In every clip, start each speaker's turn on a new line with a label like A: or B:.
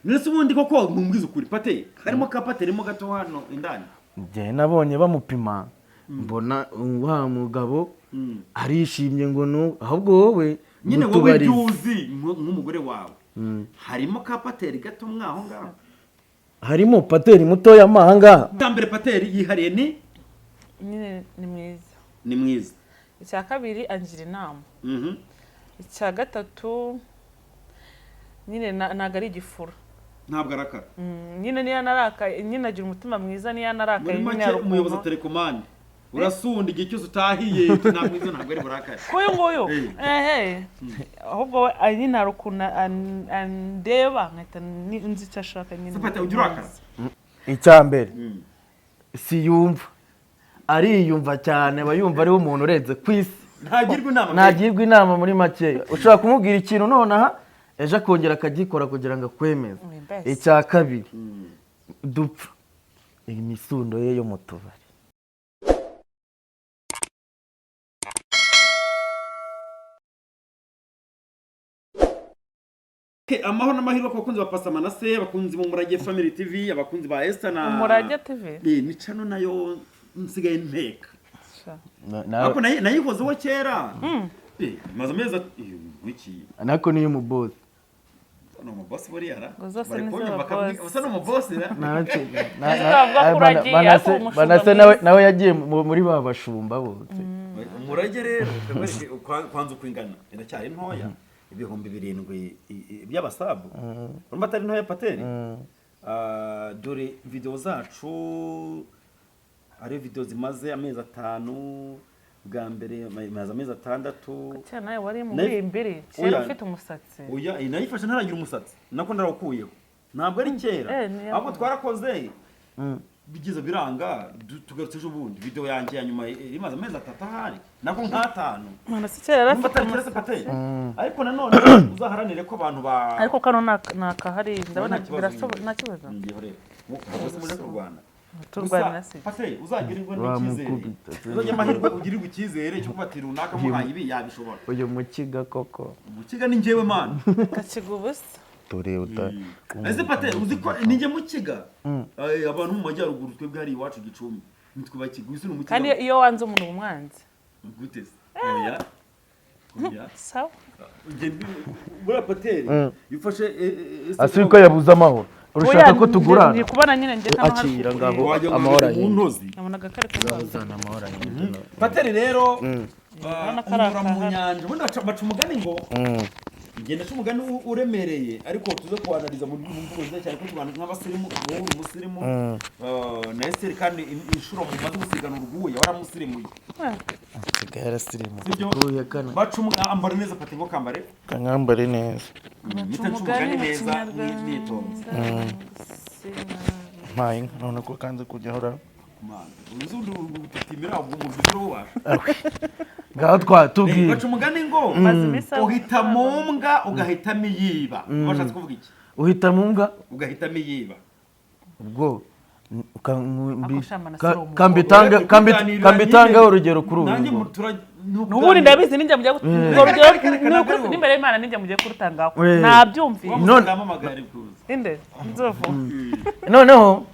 A: nese ubundi koko mumbwiza ukuri Patel harimo ka Patel mo gato hano indani
B: je nabonye bamupima mbona wa mugabo arishimye ngo no ahubwo wowe
A: nyine wowe byuzi nk'umugore wawe harimo ka Patel gato mwaho ngaho
B: harimo Patel mutoya mahanga
A: tambere Patel yihariye
C: nyine ni mwiza
A: ni mwiza
C: icya kabiri angira inama icya gatatu nyine nagari igifura
A: ntabwo arakara
C: nyine niya naraka nyine agira umutima mwiza niya naraka
A: nyine ari umuyobozi wa telekomande urasunda igihe cyose utahiye ntabwo izo ntabwo ari burakare
C: kuyo ngoyo ahubwo nyine arukuna andeba nkahita nzi icyo ashaka nyine
A: Patel ugira urakara
B: icyambere si yumva ariyumva cyane bayumva ari umuntu urenze kwisi ntagirwa inama muri make ushobora kumubwira ikintu nonaha ejo akongera akagikora kugira ngo akwemeze icya kabiri dupfa imisundo ye yo mu tubari
A: amahoro n'amahirwe ku bakunzi ba Pastor Manase abakunzi mu Murage Family TV abakunzi ba Esther na
C: Murage TV
A: ni channel nayo nsigaye nteka ako nayikoze wo kera maze meza wiki
B: nako niyo mu boss
A: no mu boss buri yara
C: basa
A: no mu boss
B: banase nawe yagiye muri ba bashumba bose
A: Murage rero kwanza kwingana iracyari ntoya ibihumbi 7 by'abasabu urumva atari ntoya Patel dore video zacu ari video zimaze amezi 5 bwa mbere maze amezi 6
C: cyane nawe wari mu imbere cyera ufite umusatsi
A: oya nayifashe ntaragira umusatsi nako ndarawukuyeho ntabwo ari kera ahubwo twarakoze bigize biranga tugarutse ejo bundi video yanjye ya nyuma imaze amezi 3 ahari nako nk'atanu
C: mana si kera rafite
A: Patel ariko nanone uzaharanire ko abantu ba
C: ariko kano nakahari ndabona birasoba nta kibazo
A: ngiye rero bose muri Rwanda
C: turwana se
A: Patel uzagirirwa n'ikizere uzajya mahirwe ugirirwa ikizere cyo kubatira runaka muhaye ibi yabishobora
B: uyu mukiga koko
A: mukiga ni njyewe man
C: kakiga ubusa
B: tore uta
A: ese Patel uziko ninjye mukiga abantu mu majyaruguru twebwe hari iwacu Gicumbi nitwe bakiga uzi n'umukiga
C: kandi iyo wanze umuntu umwanzi
A: gute oya
C: sawa
A: bura Patel yufashe
B: asiko yabuza amahoro urushaka ko tugura
C: ni kubona nyine nje kama
B: akira ngabo amahoro
A: y'intozi
C: nabonaga kare
B: kuzana amahoro y'intozi
A: Patel rero unyura mu nyanja ubundi baca umugani ngo ngenda cy'umugani uremereye ariko tuze kuanaliza mu mvugo nziza cyane ko tubana nk'abasirimu wowe umusirimu na Esther kandi inshuro mu maze gusigana urguye waramusirimuye
B: sigara sirimu urguye kana
A: baca ambara neza Patel ngo kambare
B: kangambare neza
A: mita cy'umugani neza nitonze
B: mayi none ko kanze kujya hora
A: uzundi utimira ubwo mu biro wacu
B: ngaho twatubwiye
A: baca umugani ngo uhita mu mbwa ugahitamo iyiba washatse kuvuga iki
B: uhita mu mbwa
A: ugahitamo iyiba
B: ubwo kambitanga urugero kuri ubu
C: nubundi ndabizi ninjye mujye urugero n'imbere y'Imana ninjye mujye kurutangaho nabyumviye inde nzovu
B: noneho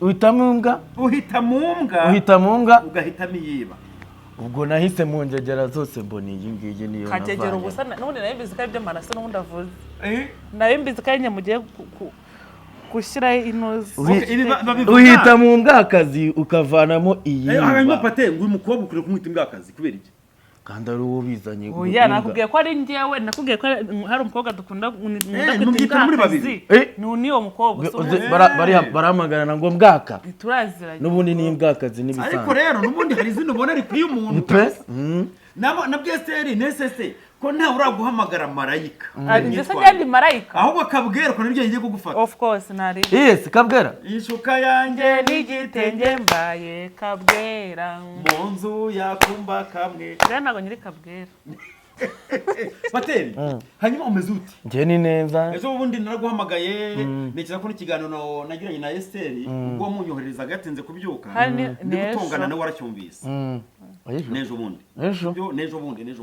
B: uhita mu mbwa
A: ugahitamo iyiba
B: ubwo nahise mu njegera zose mbona iyi ngiyi niyo
C: kagegera ubusa nubundi narimbizi ko ibyo Manase nubundi avuze narimbizi ko nyine mugiye gushyiraho inoze
B: uhita mu mbwakazi ukavanamo iyi
A: hanyuma Patel ngo uyu mukobwa ukwiye kumwita imbwakazi kubera iki
B: kandi ari uwo bizanye
C: oya nakubwiye ko ari njyewe nakubwiye ko hari umukobwa dukunda
A: kwita muri babiri
C: ni uwo mukobwa
B: baramagarana ngo mbwaka
C: turaziranye
B: n'ubundi ni imbwakazi n'ibisanzwe
A: ariko rero n'ubundi hari izina ubona rikwiye umuntu na Esther nesese ko nta uraguhamagara marayika
C: ndetse kandi marayika
A: ahubwo kabwera ko nibyo ngiye kugufata
C: of course nari
B: yes kabwera
A: ishuka yanjye
C: n'igitenge mbaye kabwera
A: mu nzu yakumba kamwe
C: ntabwo nyiri kabwera
A: Patel hanyuma umeze uti
B: nje ni neza
A: ejo ubundi naraguhamagaye nekeza ko n'ikiganiro nagiranye na Esther ubwo munyohereza gatinze kubyuka ndi gutongana nawe waracyumvise nejo bundi nejo bundi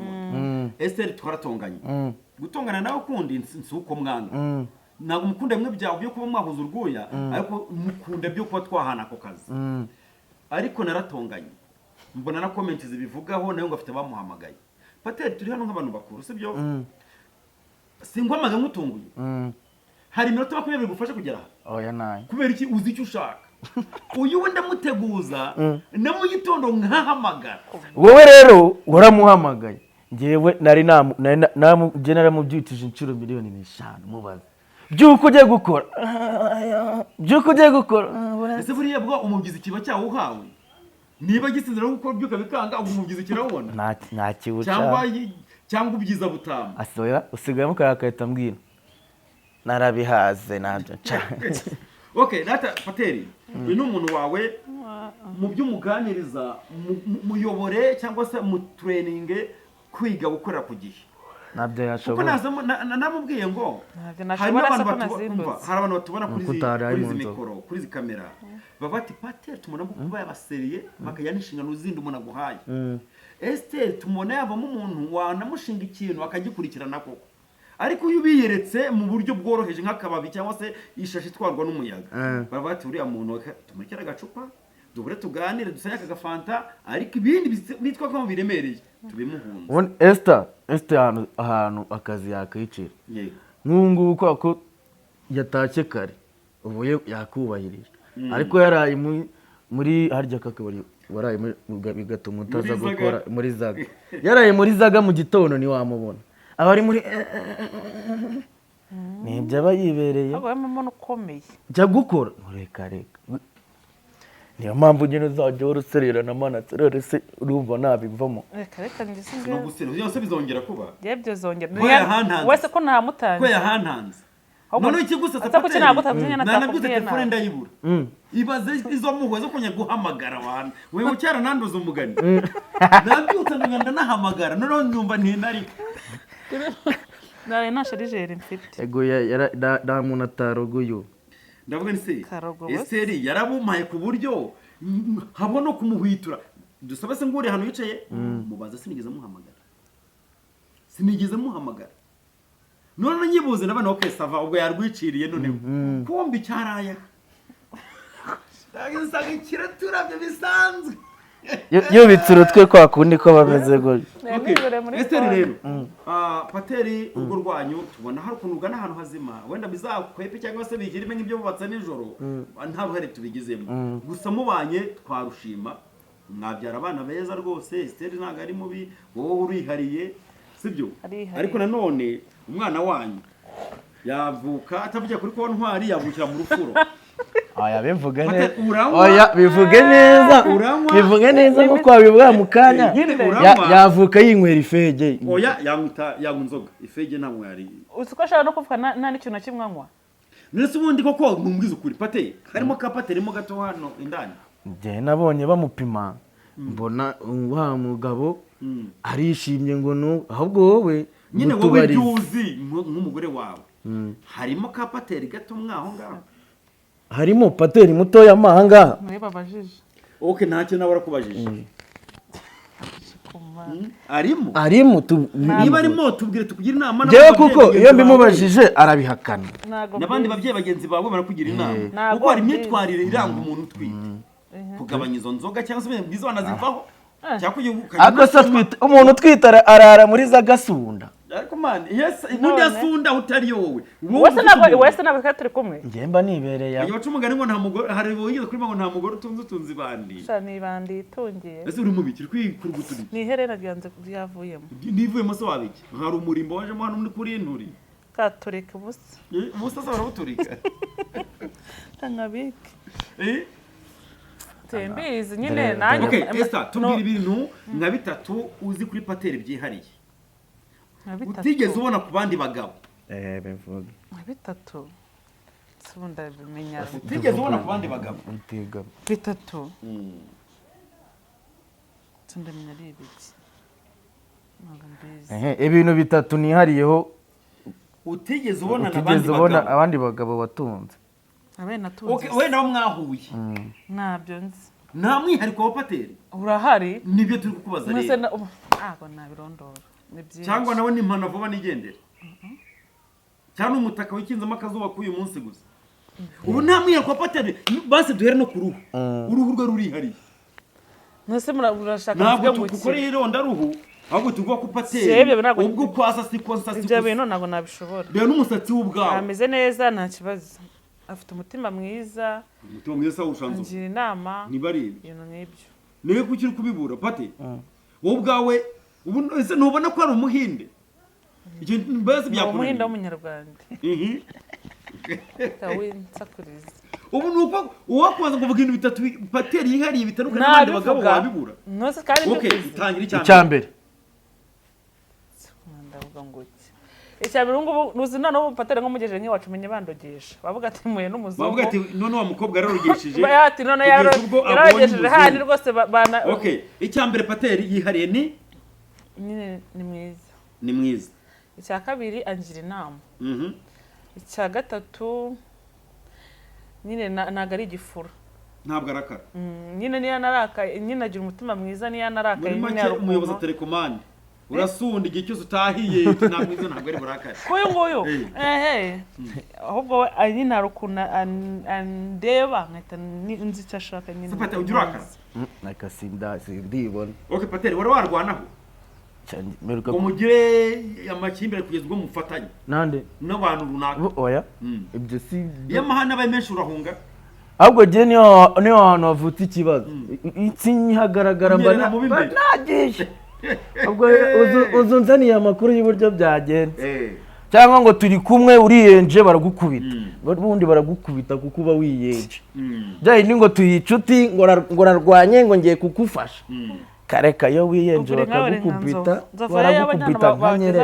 A: Esther twaratonganye gutongana nawe kundi nsuko mwanga ntabwo mukunda bimwe byawe byo kuba mwahuza urwuya ariko mukunda byo kuba twahana ako kazi ariko naratonganye mbona na comments zibivugaho nayo ngo afite bamuhamagaye Patel turi hano nk'abantu bakuru sibyo singwamaga ngutunguye hari iminota 20 gufasha kugera aha
B: oya nayo
A: kubera iki uzi icyo ushaka uyu wenda muteguza na mu gitondo nkahamagara
B: wowe rero waramuhamagaye ngewe nari general mubyitije inshuro miliyoni 5 mubaza byuko ugiye gukora
A: ese buriya bwo umubyizi kiba cyawo uhawe niba gisinzira gukora byuka bikanga umubyizi kirawubona
B: nta kibuca
A: cyangwa ubyiza butama
B: asoya usigayemo karakahita mbwira narabihaze nabyo
A: okay data Patel uyu ni umuntu wawe mu by'umuganiriza muyobore cyangwa se mu training kwiga gukorera ku gihe
B: nabyo yashobora
A: kuko namubwiye ngo hari abantu batubona kuri izi mikoro kuri izi kamera baba bati Patel tumona kuba yabaseriye bakajya n'inshingano zindi umuntu aguhaye Esther tumona yavamo umuntu wanamushinga ikintu akagikurikirana koko ariko uyu biyeretse mu buryo bworoheje nk'akababi cyangwa se ishashi itwarwa n'umuyaga baba bati uriya muntu tumurikira agacupa dubure tuganire dusanye akagafanta ariko ibindi bitwa ko biremereye tubimuhunze
B: Esther ahantu akazi yakicira nk'ubu ko yatashye kare ubuye yakubahirije ariko yaraye muri harya kakabari waraye bigatuma utaza gukora muri zaga yaraye muri zaga mu gitondo ni wamubona abari muri nibyo aba yibereye
C: umuntu ukomeye
B: jya gukora reka niyo mpamvu nyine uzajya urusererana manatserere se urumva nabivamo
C: reka ngise
A: no gusera byose bizongera kuba
C: yebyo zongera wese ko ntamutanze
A: ko yahantanze none iki gusa
C: Patel
A: nanabyutse telefone ndayibura ibaze izo muhwe zo kunya guhamagara abantu wewe ucyara nanduza umugani nabyutse nganda nahamagara none nyumva ntinari
C: nari nasharijere mfite
B: ego da muntu ataroguyo
A: ndavuga ni se Esther yarabumaye ku buryo habwo no kumuhwitura dusaba se ngure hano yicaye mubaza sinigeze muhamagara none nyibuze nabana okay sava ubwo yarwiciriye none kumbi cyaraya ndagisaga kiraturabye bisanzwe
B: yubitse urutwe kwa kundi ko bameze gutyo
A: Esther rero Patel urwo rwanyu tubona hari ukuntu ugana ahantu hazima wenda bizakwepe cyangwa se bigirime nk'ibyo bubatse nijoro nta ruhare tubigizemo gusa mubanye twarushima mwabyara abana beza rwose Esther ntago ari mubi wowe urihariye sibyo ariko nanone umwana wanyu yavuka atavuye kuri ko ntwari yavukira mu rufuro
B: aya bivuge neza oya bivuge neza nko kwabivuga mu kanya yavuka yinywera ifege
A: oya yamuta inzoga ifege nta mwari
C: usuko ashaka no kuvuga nta n'ikintu na kimwe anywa
A: nese ubundi koko mumbwiza ukuri Patel harimo ka Patel mo gato hano indani
B: nge nabonye bamupima mbona wa mugabo arishimye ngo no ahubwo wowe
A: nyine wowe byuzi nk'umugore wawe harimo ka Patel gato mwaho ngaho
B: harimo Patel mutoya mahanga
C: babajije
A: okay ntacyo nawe arakubajije
B: arimo
A: niba arimo tubwire tukugira inama
B: jewe kuko iyo mbimubajije arabihakana
A: nabandi bavye bagenzi bawe barakugira inama kuko hari imyitwarire iranga umuntu utwite kugabanya izo nzoga cyangwa se bwiza wanazivaho
B: umuntu utwita arara muri za gasunda
A: ariko man yes ubundi asunda utari wowe
C: wese nabwo turi kumwe
B: ngemba nibereye
A: ayo bacumugani ngo nta mugore hari boyize kuri ngo nta mugore utunze bandi
C: shani bandi itungiye
A: ese uri mu biki kwikuruguturi
C: ni herera ryanze byavuyemo
A: nivuyemo so wabiki hari umurimbo waje hano muri kuri inturi
C: katureka ubusa
A: sasa barabuturika
C: tangabike tembizi nyine nanjye
A: okay Esther tubwira ibintu nka bitatu uzi kuri Patel byihariye utigeze ubona ku bandi bagabo
B: bivuga
C: bitatu sunda bimenya
A: utigeze ubona ku bandi bagabo
C: bitatu sunda menya ribiki
B: ibintu bitatu nihariyeho
A: utigeze ubona
B: abandi bagabo batunze
A: okay we nawe mwahuye
C: nabyo nzi
A: nta mwihariko wa Patel
C: urahari
A: nibyo turi kukubaza rero
C: ntabwo nabirondora
A: cyangwa nawe ni impana vuba nigendera cyane umutaka wikinzemo akazuba k'uyu munsi gusa ubu nta mwihariko wa Patel basi duhere no ku ruhu uruhu rwe rurihariye
C: mwese murashaka
A: ntabwo tukukora ironda ruhu ahubwo tuvuga ko Patel ubwo kwasa siko nsasi
C: ibyo bintu ntabwo nabishobora
A: rero n'umusatsi w'ubwawe
C: ameze neza nta kibazo afite umutima mwiza
A: ushanze
C: ngira inama
A: nibarebe
C: ibintu nk'ibyo
A: niwe kuki uri kubibura Patel wowe ubwawe ubu ese ntubona ko ari umuhinde icyo mbese byakoranye
C: umuhinde w'umunyarwanda tawinsakuriza
A: ubu nuko uwakubaza ngo vuga ibintu bitatu Patel yihariye bitandukanye n'abandi bagabo wabibura
C: nose kandi
A: itangira
B: icyambere
C: ndavuga ngo icyambere ngubu nuzi noneho Patel nk'umugejeje nk'iwacu menye bandogesha bavuga ati muye n'umuzungu
A: bavuga ati none wa mukobwa yararugeshije
C: ati none yaragejeje handi rwose bana
A: icyambere Patel yihariye ni mwiza
C: icya kabiri angira inama icya gatatu nyine ntago ari igifura
A: ntabwo arakara
C: nyine niyo narakaye nyine agira umutima mwiza niyo narakaye
A: muri make umuyobozi wa telekomande urasunda igihe cyose utahiye ntabwo mwiza ntabwo ari burakare
C: kuyu nguyu ahubwo we nyine hari ukuntu andeba nkahita nzi icyo ashaka nyine
A: Patel ujya urakara
B: naka sindibona
A: Patel wari warwanaho ngo mugire amakimbirane kugeza ubwo mufatanye
B: nande
A: n'abantu runaka
B: oya ibyo si
A: iyo amahane abaye menshi urahunga
B: ahubwo je niyo hantu havutse ikibazo itsinyi hagaragara mbana nagishe ahubwo uzunzaniye amakuru y'uburyo byagenze cyangwa ngo turi kumwe uriyenje baragukubita ubundi baragukubita kuko uba wiyenje byayi ni ngo tuyicuti ngo rarwanye ngo ngiye kukufasha kareka yo wiyenje bakagukubita baragukubita nkanyere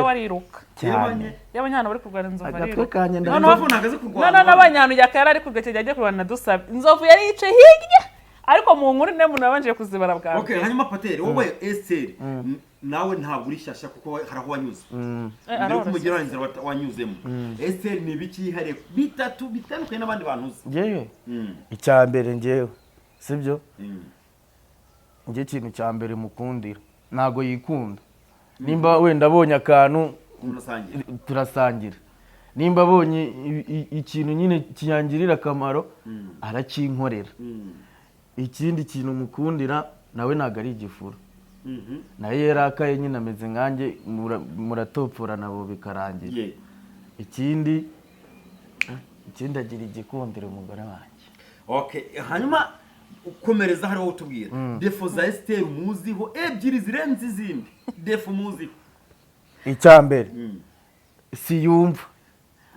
B: cyane
C: y'abanyana bari kurwana inzovu
B: agatwe kanye
C: n'abanyana yakara ari kugakejya ajya kurwana dusaba inzovu yari yice hirya ariko mu nkuru ne muntu nabanje kuzibara bwa
A: okay hanyuma Patel wowe Esther nawe ntabwo uri shyashya kuko haraho wanyuze ndiko kumugira inzira wanyuzemo Esther ni biki hare bitatu bitandukanye n'abandi bantu uzi
B: yewe icyambere ngewe sibyo nge kintu cyambere mukundira nago yikunda nimba wenda abonye akantu turasangira nimba abonye ikintu nyine kiyangirira akamaro arakinkorera ikindi kintu mukundira nawe nago ari igifura naye yarakaye nyine ameze nkanjye muratopfora nabo bikarangira ikindi agira igikundiro umugore wanjye
A: okay hanyuma ukomereza hari wowe utubwira defo za Esther muziho ebyiri zirenze izindi defo muziho
B: icyambere si yumva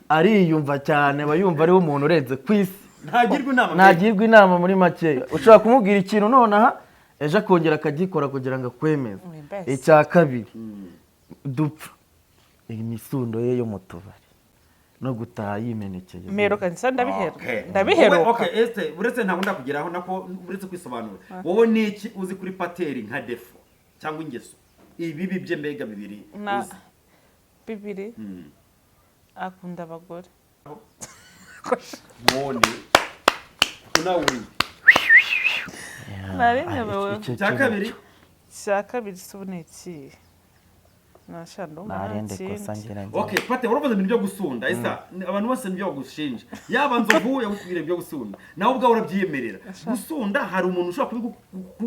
B: ariyumva cyane bayumva ariho umuntu urenze kwisi ntagirwa inama muri make ushobora kumubwira ikintu nonaha ejo akongera akagikora kugira ngo akwemeze icya kabiri dupfa imisundo ye yo mu tubari no gutaha yimenekeye
C: meruka nsa ndabiheruka
A: okay Esther uretse ntabwo ndakugeraho nako uretse kwisobanura wowe niki uzi kuri Patel nka defo cyangwa ingeso ibi bye mbega bibiri uzi
C: bibiri akunda abagore
A: mone kunawe
C: narinyebewe cya kabiri subuneki nashando
A: okay Patel uravuze ibintu byo gusunda isa abantu bose nibyo bagushinja yaba nzovu yakubwira ibyo gusunda nawe ubwawe urabyiyemerera gusunda hari umuntu ushobora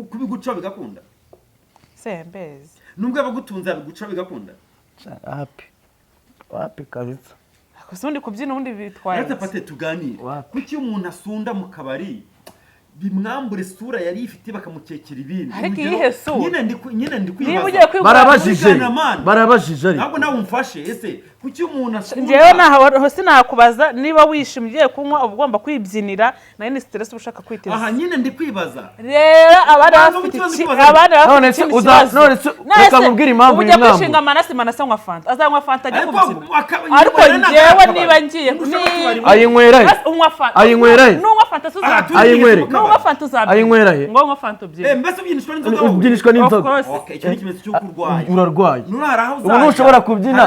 A: kubiguca bigakunda
C: sembeze
A: nubwo abagutunza biguca bigakunda
B: wapi kabisa
C: kusundi kubyina undi bitwaye
A: rata Patel tuganire kuki umuntu asunda mu kabari bimwambure sura yari ifite bakamukekera ibindi
C: ariko iyihe sura
A: nyine ndi kwibaza
B: barabajije
A: ntabwo nawe umfashe ese kuki umuntu asunda
C: ngewe naho sinakubaza niba wishimye ugiye kunywa ugomba kwibyinira nayo ni stress ushaka kwiteza
A: aha nyine ndi kwibaza
C: rero abandi bafite
B: none reka mubwire impamvu
C: ujya kwishinga manasi anywa fanta azanywa fanta ajya kubyina ariko ngewe niba ngiye
B: ayinywera
C: n'unywa fanta
B: ayinywera he
C: ngo nywa fanta ubyina
A: mbese
B: ubyinishwa n'inzoga
A: okay icyo ni ikimenyetso cy'uko
B: urarwaye
A: ubu
B: ntushobora kubyina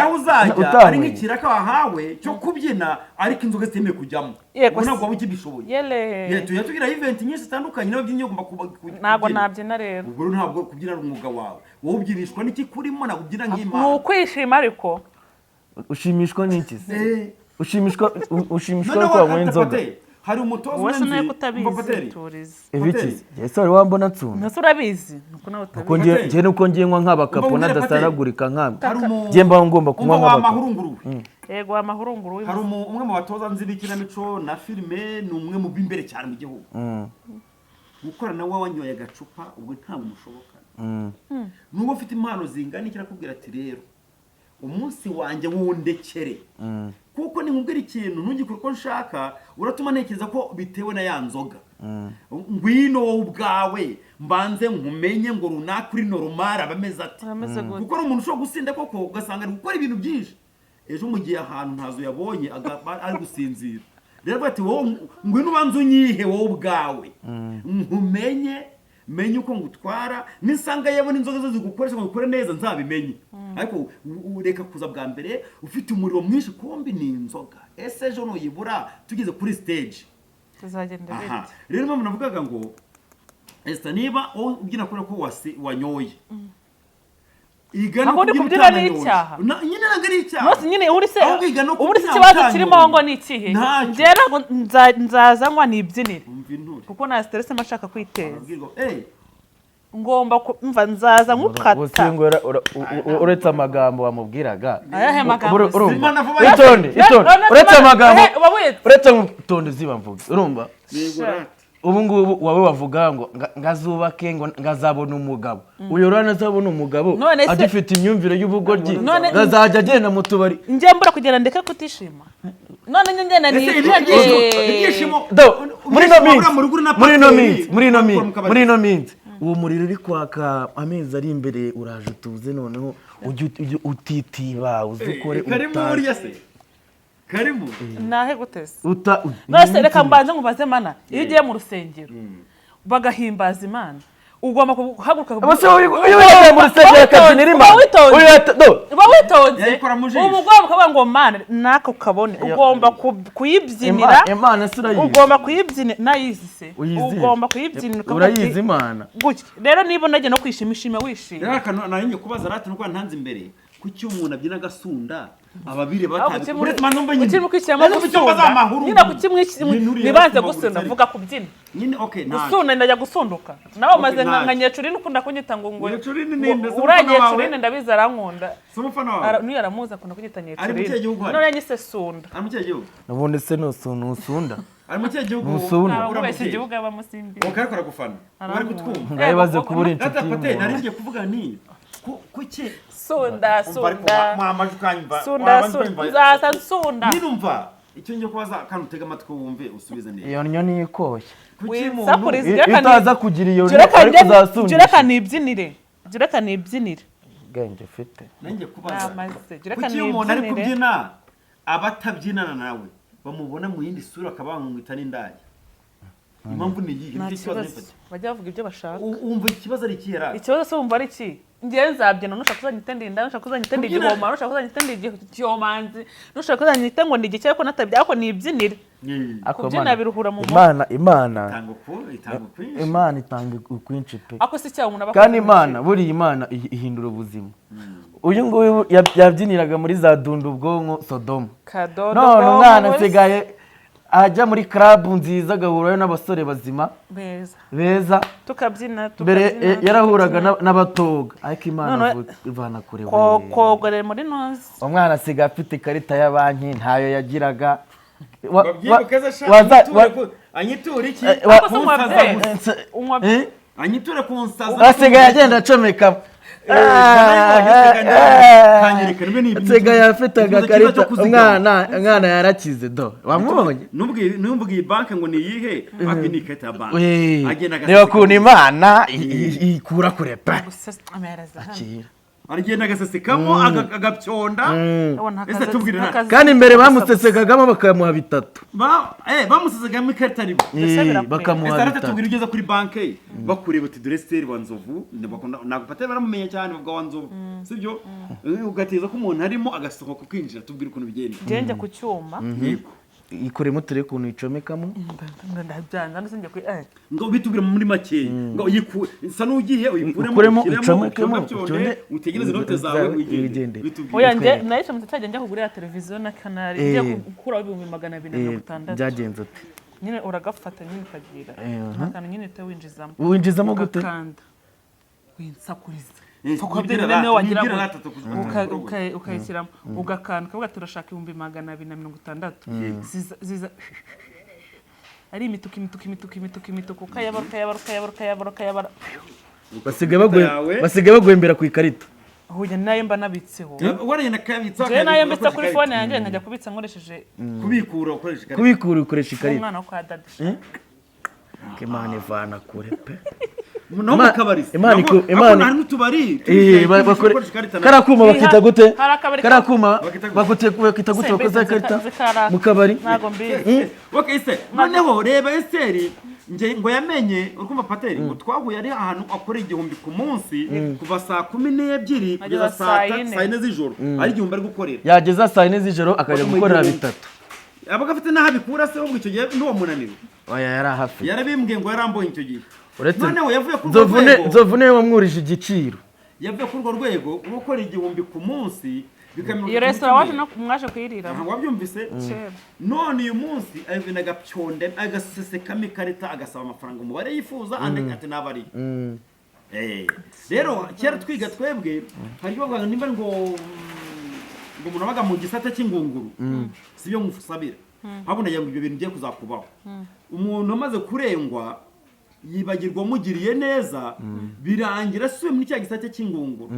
A: ari nk'ikiraka wahawe cyo kubyina ariko inzoga zitemewe kujyamo ubwo ntabwo waba ukibishoboye tujya tugira event nyinshi zitandukanye n'ababyinnyi ugomba kubyina
C: ntabwo nabyina rero
A: ubwo ntabwo kubyina ari umwuga wawe wowe ubyinishwa n'iki kurimo ntabwo ubyina nk'imana
C: ni ukwishima ariko
B: ushimishwa n'iki se ushimishwa ko wanyweye inzoga
A: hari umutoza
C: wese nayo
A: Patel
C: kutabizi
B: ibiki ese wari wambona nsuna
C: ntase urabizi nuko nawe
B: kuko
C: utabizi
B: ngiye nuko ngiye nywa nk'abakapo nadasaragurika
A: hari
B: ngiye mba ngomba kunywa nk'abakapo
A: amahurunguru
C: yego amahurunguru
A: hari umwe mu batoza nzi b'ikinamico na filime ni umwe mu b'imbere cyane mu gihugu gukora nawe wanyoye agacupa ubwo ntabwo mushobokana n'uwo ufite impano zingana iki arakubwira ati rero umunsi wanjye wundekere kuko nimubwira ikintu ntugikore uko nshaka uratuma ntekereza ko bitewe na ya nzoga ngwino wowe ubwawe mbanze nkumenye ngo runaka uri normal abameze ati kuko ari umuntu ushobora gusinda koko ugasanga ari gukora ibintu byinshi ejo mu gihe ahantu ntazo yabonye ari gusinzira rero bati wowe ngwino ubanze unyihe wowe ubwawe menye uko ngutwara nisanga yabona inzoga zo zigukoresha ngo ukore neza nzabimenye ariko ureka kuza bwa mbere ufite umuriro mwinshi kombi ni inzoga ese ejo nuyibura tugeze kuri stage
C: tuzagenda bite
A: rero mpamvu navugaga ngo Esther niba ubyina kure ko wanyoye igana
C: ntabwo ndi kubyina n'icyaha
A: nyine ntabwo ari icyaha
C: bose nyine uri se ikibazo kirimo ngo ni ikihe njyewe nzazanywa nibyinire kuko na stress mashaka kwiteza ngomba kumva nzaza nkukata
B: uretse amagambo bamubwiraga
C: ayahe magambo
B: itonde uretse amagambo uretse itonde ziba mvuga urumva ubu ngubu wawe wavuga ngo ngazubake ngo ngazabona umugabo uyu rero azabona umugabo agifite imyumvire y'ubugoryi ngazajya agenda mu tubari
C: njye mbura kugenda ndeka kutishima none njye ngenda
A: ibyishimo
B: muri no minsi uwo muriro uri kwaka amezi ari imbere uraje utuze noneho utitiba uzukore
A: Karimu
C: nahe gutese bose reka mbanze ngubaze mana iyo ugiye mu rusengero bagahimbaza Imana ugomba guhaguruka
B: bose uyu mu rusengero kazinira Imana
C: uba witonze ubugomba kuvuga ngo mana nako kabone ugomba kuyibyinira
B: Imana surayizi
C: ugomba kuyibyinira nayizise ugomba kuyibyinira
B: urayizi Imana
C: gutya rero niba nagiye no kwishimishima wishimye
A: rero kana naringe kubaza rati nuko ntanze imbere kuki umuntu abyina gasunda ababire batabi uretse manumba nyine
C: ukiri mukishyiramo gusunda nyina nibanze gusunda vuga kubyina
A: nyine okay nta
C: gusunda ndajya gusunduka nawe maze nka nyecurine ukunda kunyita ngo ngo uragiye curine ndabiza arankunda
A: sumufana wawe
C: niyo aramuza akunda kunyita nyecurine none nyise sunda
A: ari mu gihugu
B: nabundi se nusunda
A: ari mu gihugu
B: musunda
C: urabese igihugu abamusindi
A: ukakora gufana bari kutwumva
B: ngayibaze kubura inshuti
A: Patel naringiye kuvuga ni kuki
C: sunda
A: nirumva icyo ngiye kubaza kandi utega amatwi wumve usubize neza
B: iyo nyo nikoye
C: itaza
B: kugira iyo ariko uzasunda
C: jureka nibyinire
B: ganje ufite
A: nanjye kubaza kuki umuntu ari kubyina abatabyinana nawe bamubona mu yindi sura akabamwita n'indaya impamvu ni iyi
C: bajya bavuga ibyo bashaka
A: umva ikibazo ari kiyera
C: ikibazo se wumva ari iki ngiye nzabyina nushaka kuzanyita ndinda nushaka kuzanyita ndigihoma nushaka kuzanyita ndigihyomanzi nushaka kuzanyita ngo ndigike ariko natabye ariko nibyinire kubyina biruhura mu
B: Imana itanga kwinshi pe
C: ako si cyawe umuntu
B: kandi Imana ihindura ubuzima uyu nguyu yabyiniraga muri za dundu ubwonko Sodoma none umwana asigaye ajya muri club nziza agahurayo n'abasore bazima beza
C: tukabyina
B: mbere yarahuraga n'abatoga ariko Imana ivana kure
C: kogorera muri noze
B: umwana asigaye afite ikarita ya banki ntayo yagiraga
A: anyitura iki anyitura ku nsaza
B: asigaye agenda acomeka asigaye afite agakarita umwana yarakize do wamubonye
A: numbwiye banki ngo niyihe banki ni ikarita ya banki
B: niba kuntu Imana ikura kure pe
A: aragenda agasesekamo agapyonda ese tubwirira
B: kandi imbere bamusesekagamo bakamuha bitatu
A: bamusesegamo ikarita ribo
B: bakamuha
A: bitatu ese tubwira ugeze kuri banki bakureba uti dore Esther wa Nzovu ntabwo Patel baramumenya cyane bavuga wa Nzovu sibyo ugateza ko umuntu arimo agasohoka kwinjira tubwira ukuntu bigenda
C: gende ku cyuma
B: ikoremo ture kuntu icomekamo
C: ndabyanza ndetse njya kuri
A: ngo bitubwire muri make ngo isa n'ugiye
B: uyikuremo icomekemo
A: utegereze note zawe wigende
C: oya nje nahishe mutatajya njya kugura televiziyo na kanari njya gukuraho 260
B: byagenze ute
C: nyine uragafata nyine ukagira akantu nyine te
B: winjizamo gute
C: winsakuriza fakabye nene wagira ukayishyiramo ugakanda kavuga turashaka 260 ziza ari imituku kayabara
B: basigaye bagwembera ku ikarita
C: Huye nayo mba nabitseho.
A: Warena kabitsa
C: Je nayo mbitsa kuri phone yanjye nkajya kubitsa nkoresheje
A: kubikura ukoresha ikarita.
B: Kubikura ukoresha ikarita.
C: Umwana wo kwa dada.
B: Kemane vana kure pe.
A: No makabarisi.
B: Imana
A: hari n'utubari.
B: Karakuma bakita gute? Karakuma bakita gute bakoza ikarita mu kabari.
C: Nago mbizi.
A: Okay se. Noneho reba Esther nje ngo yamenye urumva Patel ngo twahuye ari ahantu akora 1000 ku munsi kuva saa 12 kugeza saa 4 z'ijoro ari 1000 ari gukorera
B: yageza saa 4 z'ijoro akajya gukorera bitatu
A: abaga afite naho abikura se ubwo icyo gihe n'uwo munaniro
B: oya yari hafi
A: yarabimbwiye ngo yaramboye icyo gihe
B: noneho yavuye ku rwego nzovune wamwurije igiciro
A: yavuye ku rwo rwego gukora 1000 ku munsi
C: iyo restaurant waje no mwaje kwirira
A: wabyumvise none uyu munsi ayivina gapyonde agasesekamo ikarita agasaba amafaranga umubare yifuza andi ati nabari rero cyera twiga twebwe hari bavuga nimba ngo umuntu abaga mu gisata cy'ingunguru sibyo ngufusabira habona yango ibyo bintu bye kuzakubaho umuntu amaze kurengwa yibagirwa mugiriye neza birangira suye muri cya gisata cy'ingunguru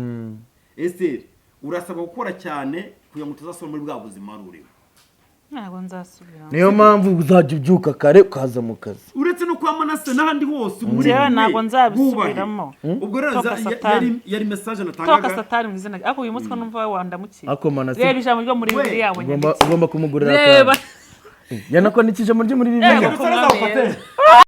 A: Esther urasaba gukora cyane kugira ngo tuzasubira muri bwa buzima ruriwe
C: ntabwo nzasubira
B: niyo mpamvu uzajya ubyuka kare ukaza mu kazi
A: uretse no kwa manase n'ahandi hose muri
C: jewe ntabwo nzabisubiramo
A: ubwo rero yari message
C: natangaga toka satani mu izina ako uyu munsi ko numva wandamukiye
B: ako manase
C: reba ijambo ryo muri bibiri yawe
B: ugomba kumugurira
C: reba
B: yanako nikije muri bibiri
C: yawe